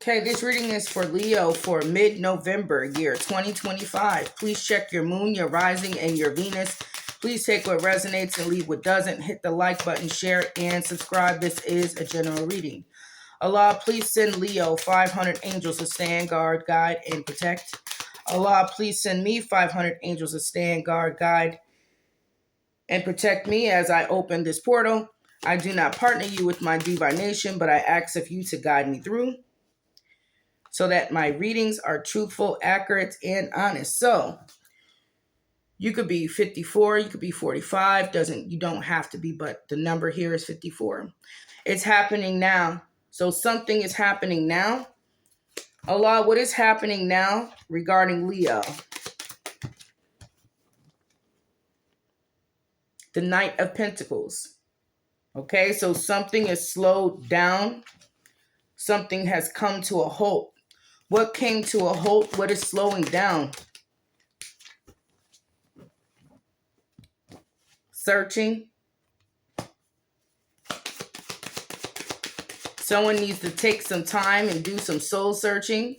Okay, this reading is for Leo for mid-November, year 2025. Please check your moon, your rising, and your Venus. Please take what resonates and leave what doesn't. Hit the like button, share, and subscribe. This is a general reading. Allah, please send Leo 500 angels to stand guard, guide, and protect. Allah, please send me 500 angels to stand guard, guide, and protect me as I open this portal. I do not partner you with my divination, but I ask of you to guide me through, so that my readings are truthful, accurate, and honest. So you could be 54, you could be 45, you don't have to be, but the number here is 54. It's happening now. So something is happening now. Allah, what is happening now regarding Leo? The Knight of Pentacles. Okay, so something is slowed down. Something has come to a halt. What came to a halt? What is slowing down? Searching. Someone needs to take some time and do some soul searching,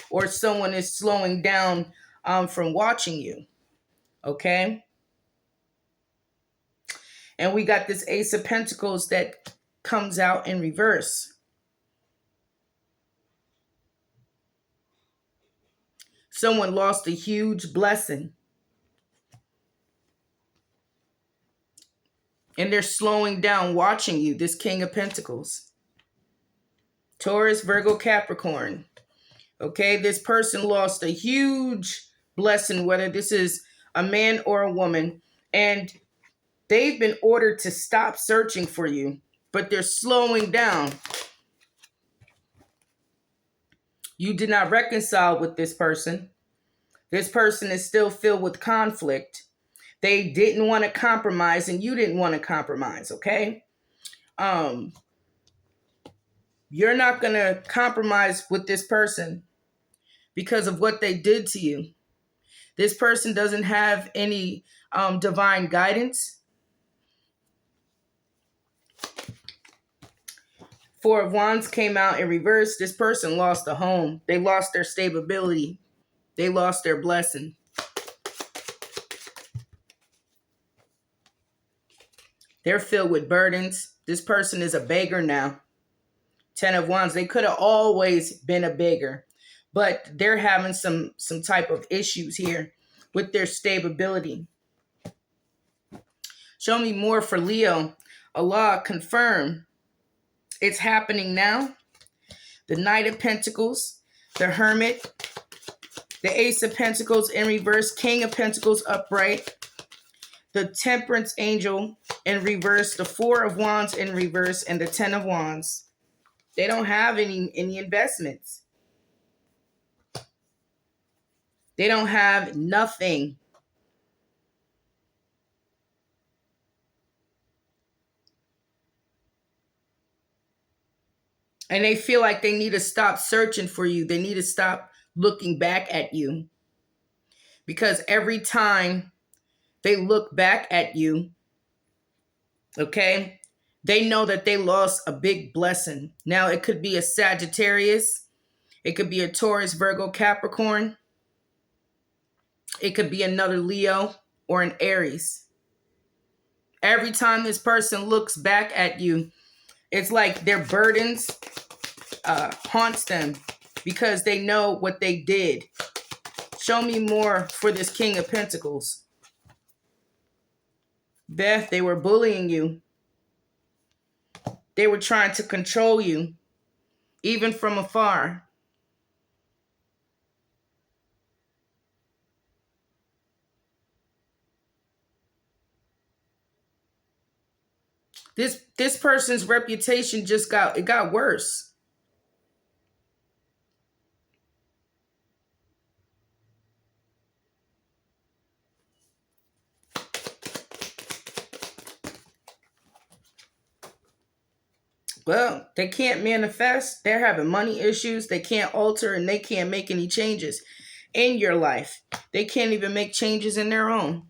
or someone is slowing down from watching you. Okay. And we got this Ace of Pentacles that comes out in reverse. Someone lost a huge blessing. And they're slowing down watching you, this King of Pentacles. Taurus, Virgo, Capricorn. Okay, this person lost a huge blessing, whether this is a man or a woman. And they've been ordered to stop searching for you, but they're slowing down. You did not reconcile with this person. This person is still filled with conflict. They didn't want to compromise, and you didn't want to compromise, okay? You're not going to compromise with this person because of what they did to you. This person doesn't have any divine guidance. Four of Wands came out in reverse. This person lost a home. They lost their stability. They lost their blessing. They're filled with burdens. This person is a beggar now. 10 of Wands. They could have always been a beggar, but they're having some type of issues here with their stability. Show me more for Leo. Allah, confirm. It's happening now. The Knight of Pentacles, the Hermit, the Ace of Pentacles in reverse, King of Pentacles upright, the Temperance Angel in reverse, the Four of Wands in reverse, and the 10 of Wands. They don't have any investments. They don't have nothing. And they feel like they need to stop searching for you. They need to stop looking back at you. Because every time they look back at you, okay, they know that they lost a big blessing. Now, it could be a Sagittarius. It could be a Taurus, Virgo, Capricorn. It could be another Leo or an Aries. Every time this person looks back at you, it's like their burdens haunts them because they know what they did. Show me more for this King of Pentacles. Beth, they were bullying you. They were trying to control you, even from afar. This person's reputation just got worse. Well, they can't manifest. They're having money issues. They can't alter, and they can't make any changes in your life. They can't even make changes in their own.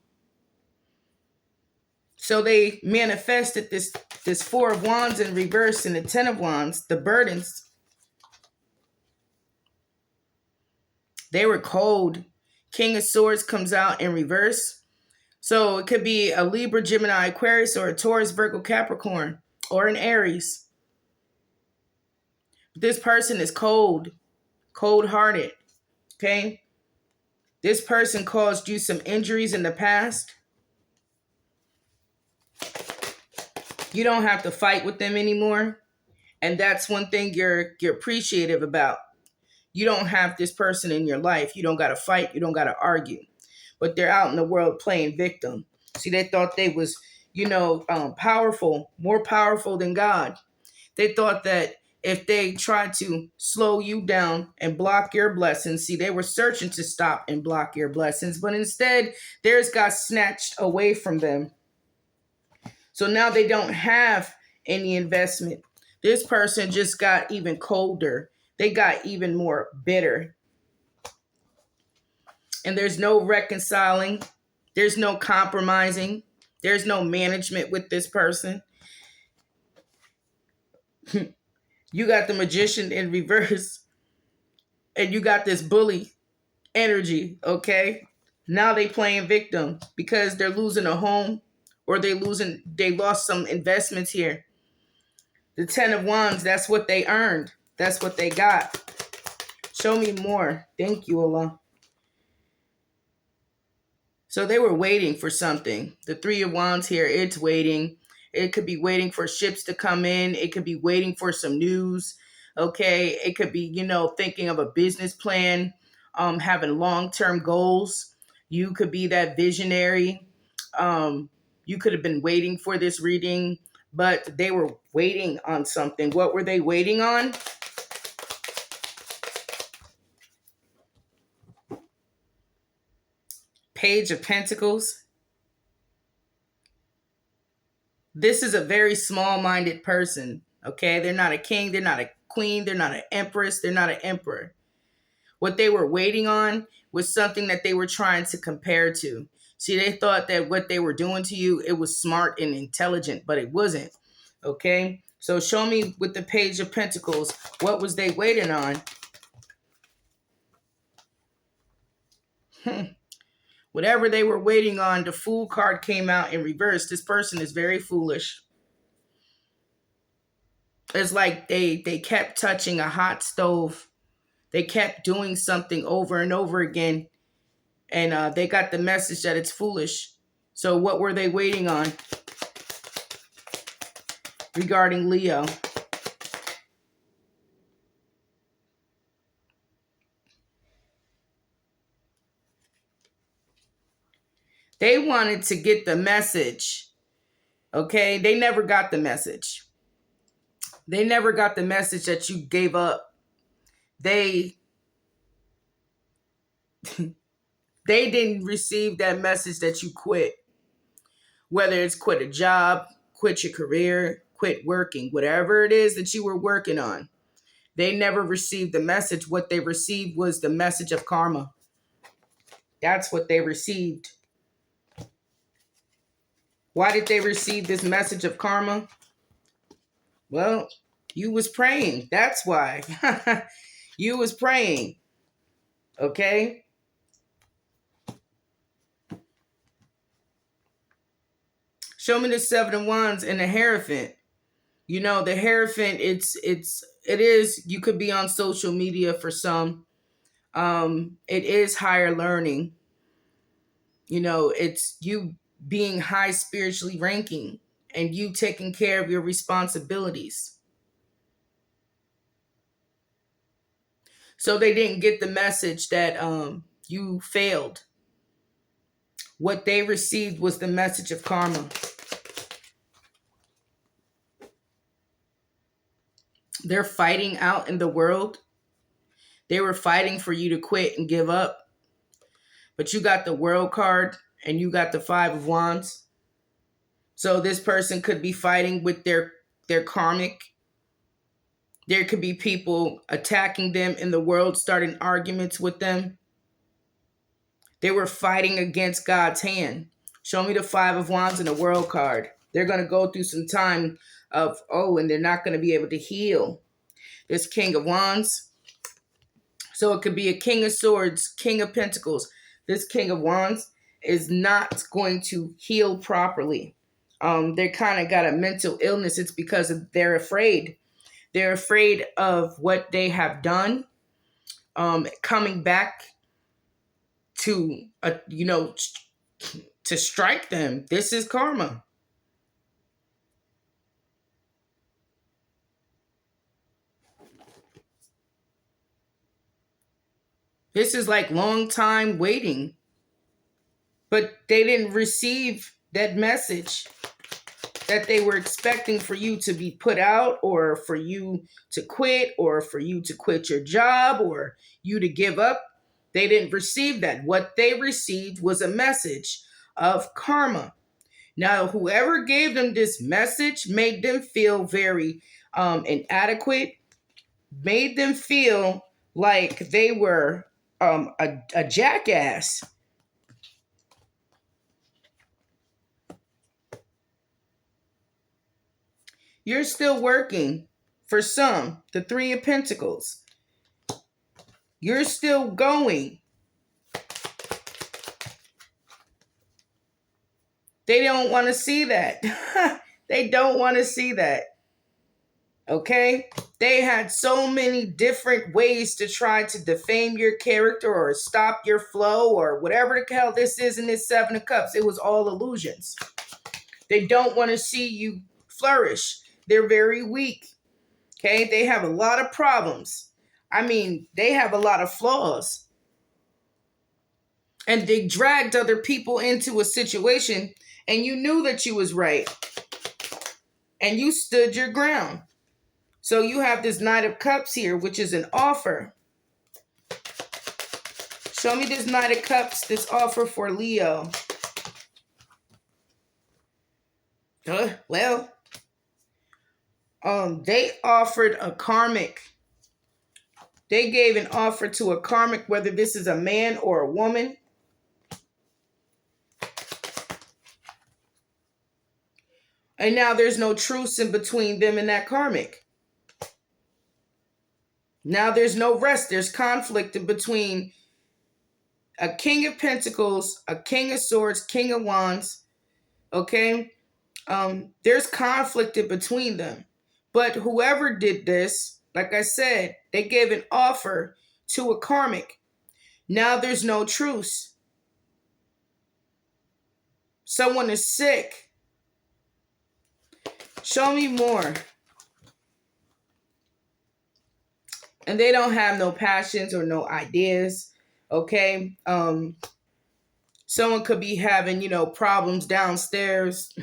So they manifested this Four of Wands in reverse and the 10 of Wands, the burdens. They were cold. King of Swords comes out in reverse. So it could be a Libra, Gemini, Aquarius, or a Taurus, Virgo, Capricorn, or an Aries. This person is cold, cold-hearted, okay? This person caused you some injuries in the past. You don't have to fight with them anymore. And that's one thing you're appreciative about. You don't have this person in your life. You don't got to fight. You don't got to argue. But they're out in the world playing victim. See, they thought they was, powerful, more powerful than God. They thought that if they tried to slow you down and block your blessings, see, they were searching to stop and block your blessings, but instead theirs got snatched away from them. So now they don't have any investment. This person just got even colder. They got even more bitter. And there's no reconciling. There's no compromising. There's no management with this person. You got the Magician in reverse. And you got this bully energy, okay? Now they playing victim because they're losing a home or they lost some investments here. The 10 of Wands, that's what they earned. That's what they got. Show me more. Thank you, Allah. So they were waiting for something. The 3 of Wands here, it's waiting. It could be waiting for ships to come in. It could be waiting for some news. Okay. It could be, thinking of a business plan, having long-term goals. You could be that visionary. You could have been waiting for this reading, but they were waiting on something. What were they waiting on? Page of Pentacles. This is a very small-minded person, okay? They're not a king. They're not a queen. They're not an empress. They're not an emperor. What they were waiting on was something that they were trying to compare to. See, they thought that what they were doing to you, it was smart and intelligent, but it wasn't, okay? So show me with the Page of Pentacles, what was they waiting on? Whatever they were waiting on, the Fool card came out in reverse. This person is very foolish. It's like they kept touching a hot stove. They kept doing something over and over again. And they got the message that it's foolish. So what were they waiting on regarding Leo? They wanted to get the message. Okay? They never got the message. They never got the message that you gave up. They didn't receive that message that you quit. Whether it's quit a job, quit your career, quit working, whatever it is that you were working on. They never received the message. What they received was the message of karma. That's what they received. Why did they receive this message of karma? Well, you was praying. That's why. You was praying. Okay? Show me the 7 of Wands and the Hierophant. The Hierophant, it is, you could be on social media for some. It is higher learning. It's you being high spiritually ranking and you taking care of your responsibilities. So they didn't get the message that you failed. What they received was the message of karma. They're fighting out in the world. They were fighting for you to quit and give up. But you got the World card and you got the 5 of Wands. So this person could be fighting with their karmic. There could be people attacking them in the world, starting arguments with them. They were fighting against God's hand. Show me the 5 of Wands and the World card. They're going to go through some time and they're not going to be able to heal. This King of Wands. So it could be a king of swords, king of pentacles. This king of wands is not going to heal properly. They kind of got a mental illness. It's because they're afraid. They're afraid of what they have done, coming back to, to strike them. This is karma. This is like long time waiting, but they didn't receive that message that they were expecting for you to be put out, or for you to quit, or for you to quit your job, or you to give up. They didn't receive that. What they received was a message of karma. Now, whoever gave them this message made them feel very inadequate, made them feel like they were a jackass. You're still working for some, the Three of Pentacles. You're still going. They don't want to see that. They don't want to see that. Okay? They had so many different ways to try to defame your character or stop your flow or whatever the hell this is in this Seven of Cups. It was all illusions. They don't want to see you flourish. They're very weak. Okay? They have a lot of problems. I mean, they have a lot of flaws. And they dragged other people into a situation, and you knew that you was right. And you stood your ground. So you have this Knight of Cups here, which is an offer. Show me this Knight of Cups, this offer for Leo. Well, they offered a karmic. They gave an offer to a karmic, whether this is a man or a woman. And now there's no truce in between them and that karmic. Now there's no rest. There's conflict in between a King of Pentacles, a King of Swords, King of Wands. Okay? There's conflict in between them. But whoever did this, like I said, they gave an offer to a karmic. Now there's no truce. Someone is sick. Show me more. And they don't have no passions or no ideas. Okay? Someone could be having, problems downstairs.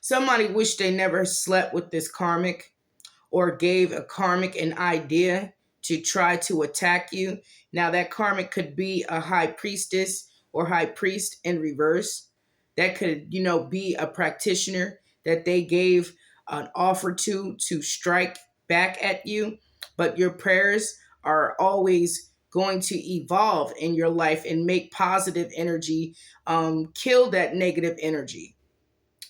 Somebody wished they never slept with this karmic, or gave a karmic an idea to try to attack you. Now that karmic could be a high priestess or high priest in reverse. That could, be a practitioner that they gave an offer to strike back at you. But your prayers are always going to evolve in your life and make positive energy, kill that negative energy.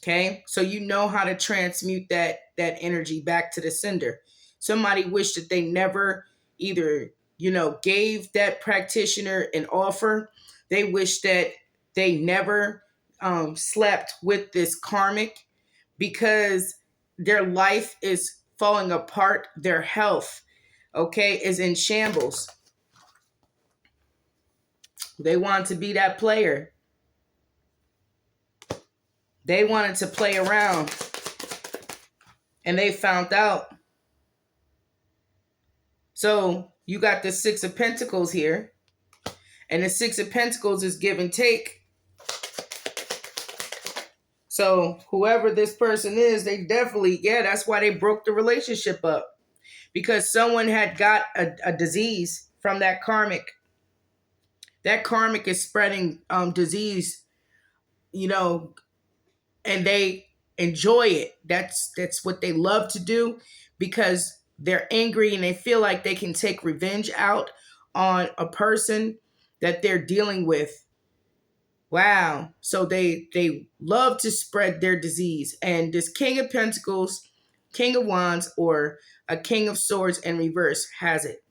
Okay, so you know how to transmute that energy back to the sender. Somebody wished that they never either, gave that practitioner an offer. They wish that they never slept with this karmic, because their life is falling apart. Their health, okay, is in shambles. They want to be that player. They wanted to play around, and they found out. So you got the Six of Pentacles here, and the Six of Pentacles is give and take. So whoever this person is, they definitely, that's why they broke the relationship up, because someone had got a disease from that karmic. That karmic is spreading disease, and they enjoy it. That's what they love to do, because they're angry and they feel like they can take revenge out on a person that they're dealing with. Wow. So they love to spread their disease. And this King of Pentacles, King of Wands, or a King of Swords in reverse has it.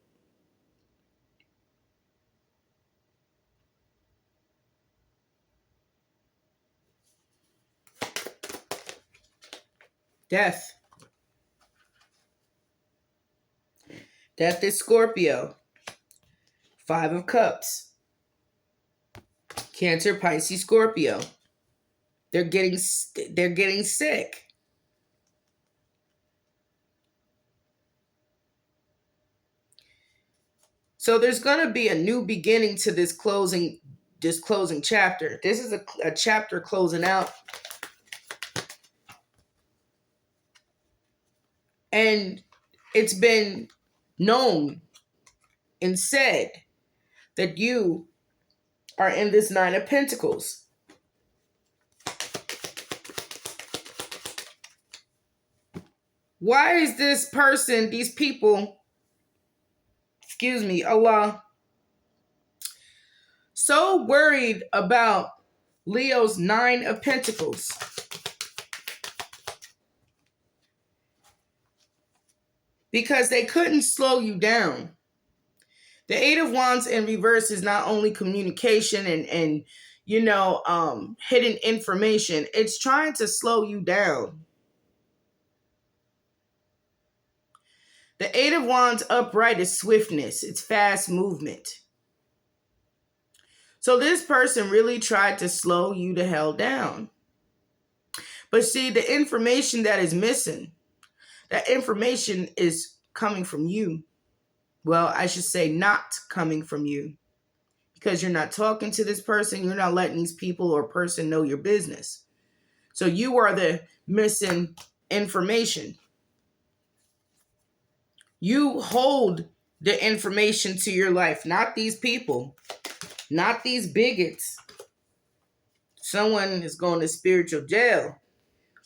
Death. Death is Scorpio. Five of Cups. Cancer, Pisces, Scorpio. They're getting sick. So there's going to be a new beginning to this closing chapter. This is a chapter closing out. And it's been known and said that you are in this Nine of Pentacles. Why is this person, these people, excuse me, Allah, so worried about Leo's Nine of Pentacles? Because they couldn't slow you down. The Eight of Wands in reverse is not only communication and hidden information. It's trying to slow you down. The Eight of Wands upright is swiftness. It's fast movement. So this person really tried to slow you the hell down. But see, the information that is missing, that information is coming from you. Well, I should say not coming from you. Because you're not talking to this person. You're not letting these people or person know your business. So you are the missing information. You hold the information to your life, not these people, not these bigots. Someone is going to spiritual jail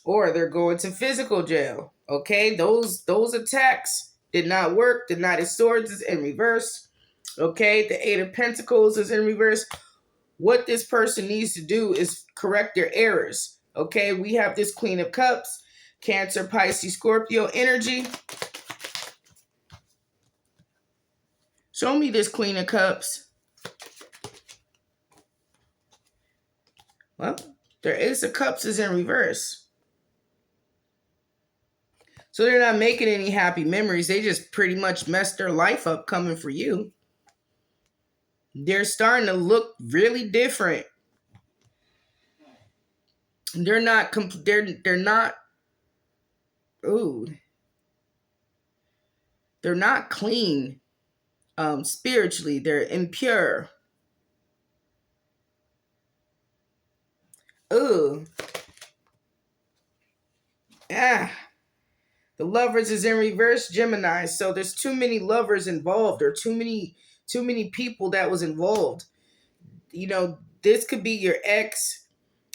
or they're going to physical jail. Okay, those attacks did not work. The Knight of Swords is in reverse. Okay, the Eight of Pentacles is in reverse. What this person needs to do is correct their errors. Okay, we have this Queen of Cups, Cancer, Pisces, Scorpio energy. Show me this Queen of Cups. Well, their Ace of Cups is in reverse. So they're not making any happy memories. They just pretty much messed their life up coming for you. They're starting to look really different. They're not they're not clean spiritually. They're impure. Ooh. Ah. The Lovers is in reverse, Gemini. So there's too many lovers involved, or too many people that was involved. You know, this could be your ex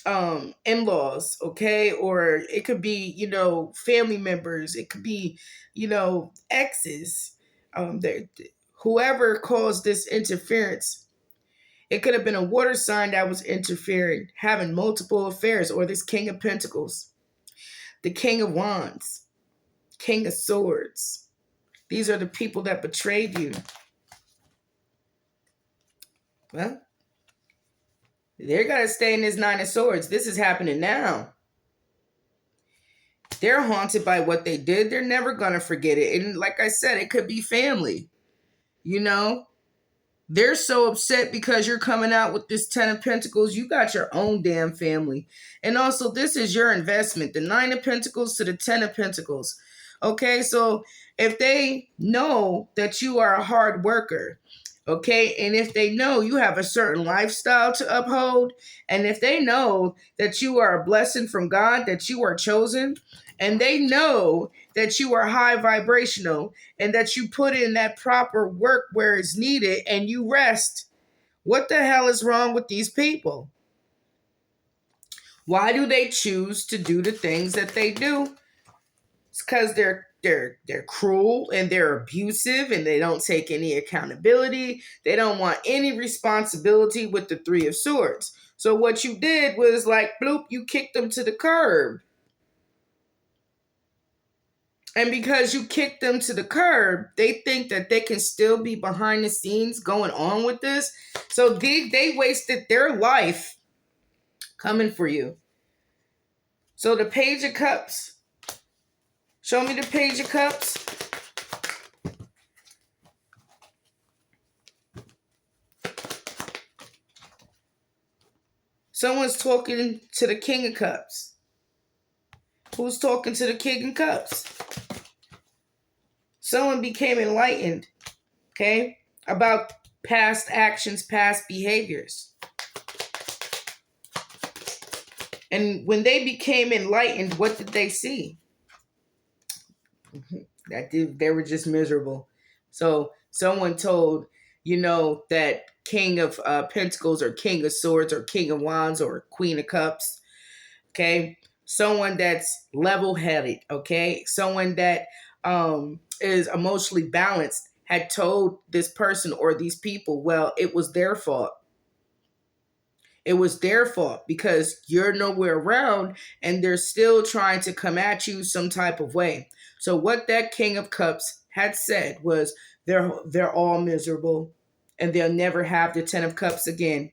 in-laws, okay? Or it could be, family members. It could be, exes. Whoever caused this interference. It could have been a water sign that was interfering, having multiple affairs, or this King of Pentacles, the King of Wands, King of Swords. These are the people that betrayed you. Well, they're going to stay in this Nine of Swords. This is happening now. They're haunted by what they did. They're never going to forget it. And like I said, it could be family. They're so upset because you're coming out with this Ten of Pentacles. You got your own damn family. And also, this is your investment. The Nine of Pentacles to the Ten of Pentacles. Okay, so if they know that you are a hard worker, okay, and if they know you have a certain lifestyle to uphold, and if they know that you are a blessing from God, that you are chosen, and they know that you are high vibrational and that you put in that proper work where it's needed and you rest, what the hell is wrong with these people? Why do they choose to do the things that they do? It's because they're cruel and they're abusive and they don't take any accountability. They don't want any responsibility with the Three of Swords. So what you did was like, bloop, you kicked them to the curb. And because you kicked them to the curb, they think that they can still be behind the scenes going on with this. So they wasted their life coming for you. So the Page of Cups. Show me the Page of Cups. Someone's talking to the King of Cups. Who's talking to the King of Cups? Someone became enlightened, okay, about past actions, past behaviors. And when they became enlightened, what did they see? They were just miserable. So someone told, that King of Pentacles or King of Swords or King of Wands or Queen of Cups, okay? Someone that's level-headed, okay? Someone that is emotionally balanced had told this person or these people, well, it was their fault. It was their fault because you're nowhere around and they're still trying to come at you some type of way. So what that King of Cups had said was they're all miserable and they'll never have the 10 of Cups again.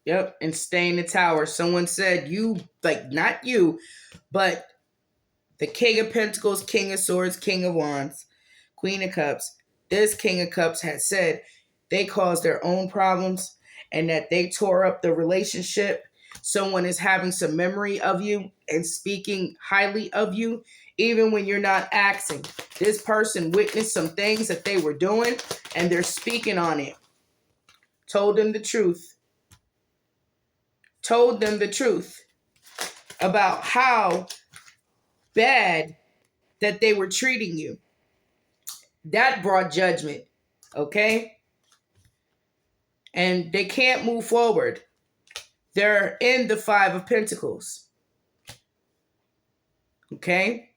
Yep, and stay in the tower. Someone said not you, but the King of Pentacles, King of Swords, King of Wands, Queen of Cups. This King of Cups had said they caused their own problems and that they tore up the relationship. Someone is having some memory of you and speaking highly of you, even when you're not asking. This person witnessed some things that they were doing and they're speaking on it. Told them the truth. Told them the truth about how bad that they were treating you. That brought judgment, okay? And they can't move forward. They're in the 5 of Pentacles, okay?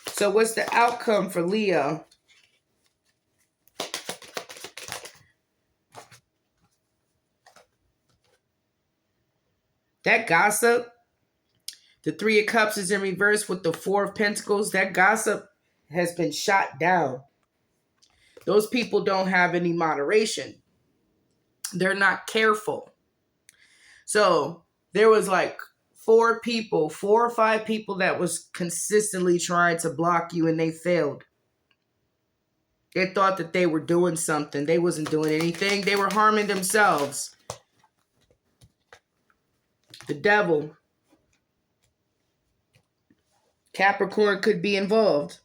So what's the outcome for Leo? That gossip, the 3 of Cups is in reverse with the 4 of Pentacles. That gossip has been shot down. Those people don't have any moderation. They're not careful. So there was like 4 or 5 people that was consistently trying to block you and they failed. They thought that they were doing something. They wasn't doing anything. They were harming themselves. The devil. Capricorn could be involved.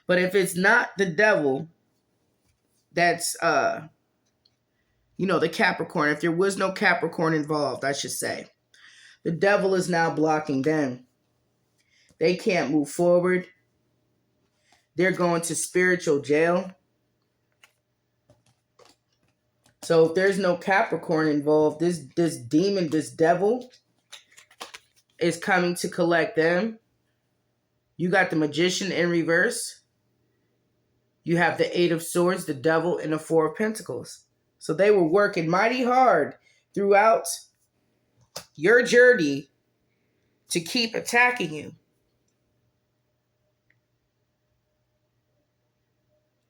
But if it's not the devil, that's, the Capricorn. If there was no Capricorn involved, I should say. The devil is now blocking them. They can't move forward. They're going to spiritual jail. So if there's no Capricorn involved, this demon, this devil is coming to collect them. You got the Magician in reverse. You have the 8 of Swords, the devil, and the 4 of Pentacles. So they were working mighty hard throughout your journey to keep attacking you.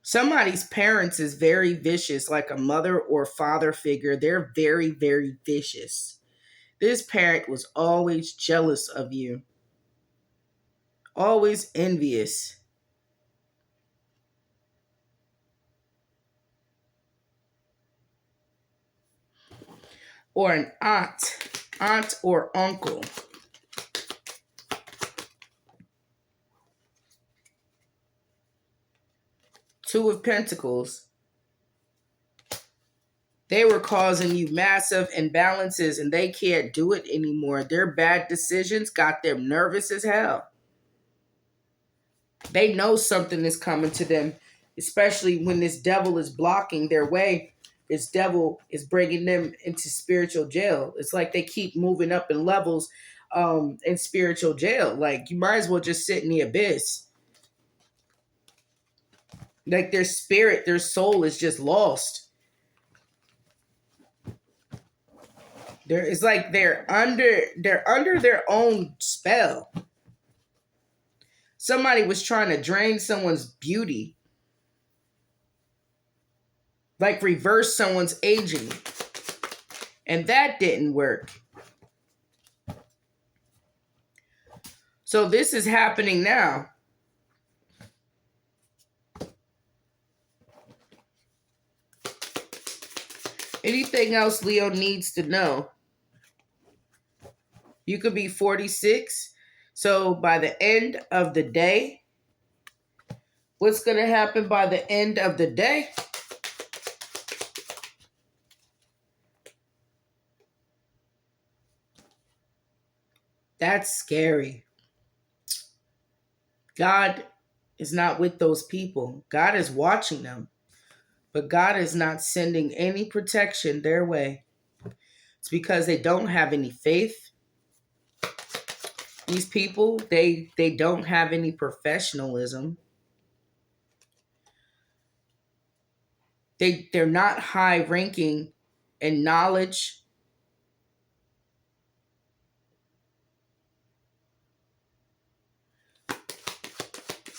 Somebody's parents is very vicious, like a mother or father figure. They're very, very vicious. This parent was always jealous of you. Always envious. Or an aunt or uncle. Two of Pentacles. They were causing you massive imbalances and they can't do it anymore. Their bad decisions got them nervous as hell. They know something is coming to them, especially when this devil is blocking their way. This devil is bringing them into spiritual jail. It's like they keep moving up in levels in spiritual jail. Like, you might as well just sit in the abyss. Like their spirit, their soul is just lost. It's like they're under their own spell. Somebody was trying to drain someone's beauty. Like reverse someone's aging. And that didn't work. So this is happening now. Anything else Leo needs to know? You could be 46. So by the end of the day, what's going to happen by the end of the day? That's scary. God is not with those people. God is watching them. But God is not sending any protection their way. It's because they don't have any faith. These people, they don't have any professionalism. They're not high ranking in knowledge.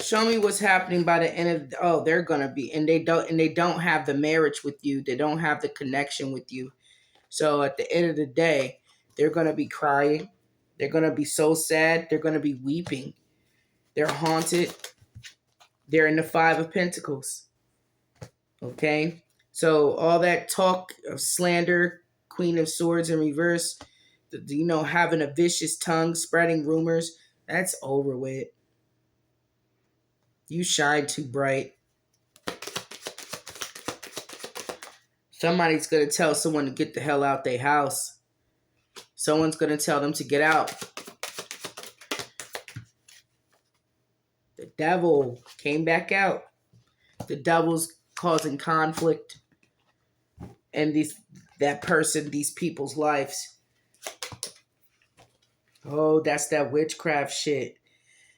Show me what's happening by the end of they're gonna be and they don't have the marriage with you. They don't have the connection with you. So at the end of the day, they're gonna be crying. They're gonna be so sad. They're gonna be weeping. They're haunted. They're in the Five of Pentacles. Okay? So all that talk of slander, Queen of Swords in reverse, having a vicious tongue, spreading rumors, that's over with. You shine too bright. Somebody's going to tell someone to get the hell out their house. Someone's going to tell them to get out. The devil came back out. The devil's causing conflict in these people's lives. Oh, that's that witchcraft shit.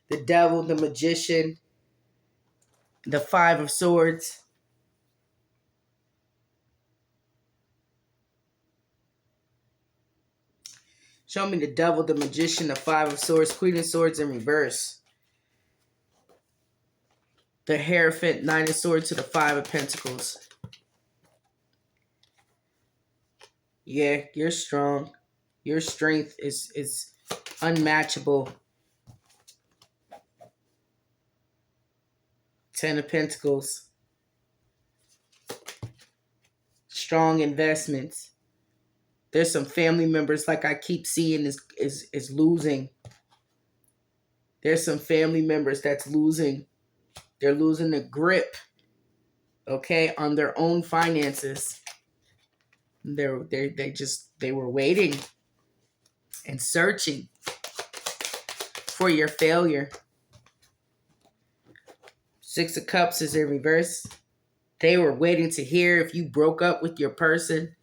The devil, the magician, the Five of Swords. Show me the devil, the magician, the Five of Swords, Queen of Swords in reverse. The Hierophant, Nine of Swords to the Five of Pentacles. Yeah, you're strong. Your strength is unmatchable. Ten of Pentacles. Strong investments. There's some family members, like I keep seeing, is losing. There's some family members that's losing. They're losing the grip, okay, on their own finances. They were waiting and searching for your failure. Six of Cups is in reverse. They were waiting to hear if you broke up with your person.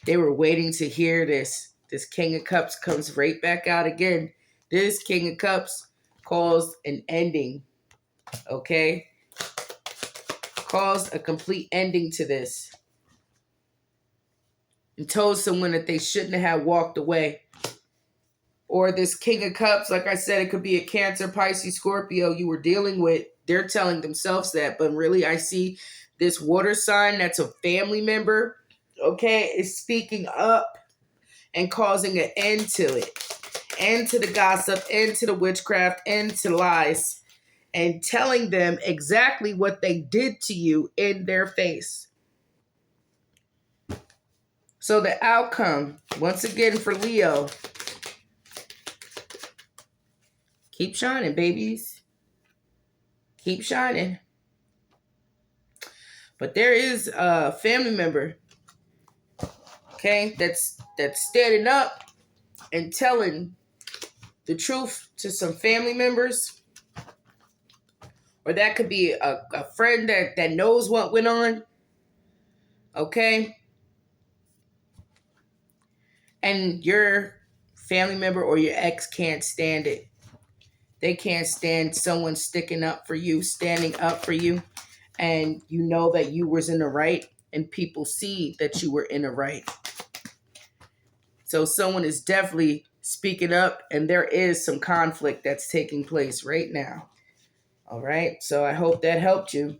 They were waiting to hear this. This King of Cups comes right back out again. This King of Cups caused an ending, okay? Caused a complete ending to this. And told someone that they shouldn't have walked away. Or this King of Cups, like I said, it could be a Cancer, Pisces, Scorpio you were dealing with. They're telling themselves that. But really, I see this water sign that's a family member, okay, is speaking up and causing an end to it. End to the gossip, end to the witchcraft, end to lies. And telling them exactly what they did to you in their face. So the outcome, once again for Leo, keep shining, babies. Keep shining. But there is a family member, okay, that's standing up and telling the truth to some family members. Or that could be a friend that knows what went on, okay? And your family member or your ex can't stand it. They can't stand someone sticking up for you, standing up for you, and you know that you was in the right, and people see that you were in the right. So someone is definitely speaking up, and there is some conflict that's taking place right now. All right. So I hope that helped you.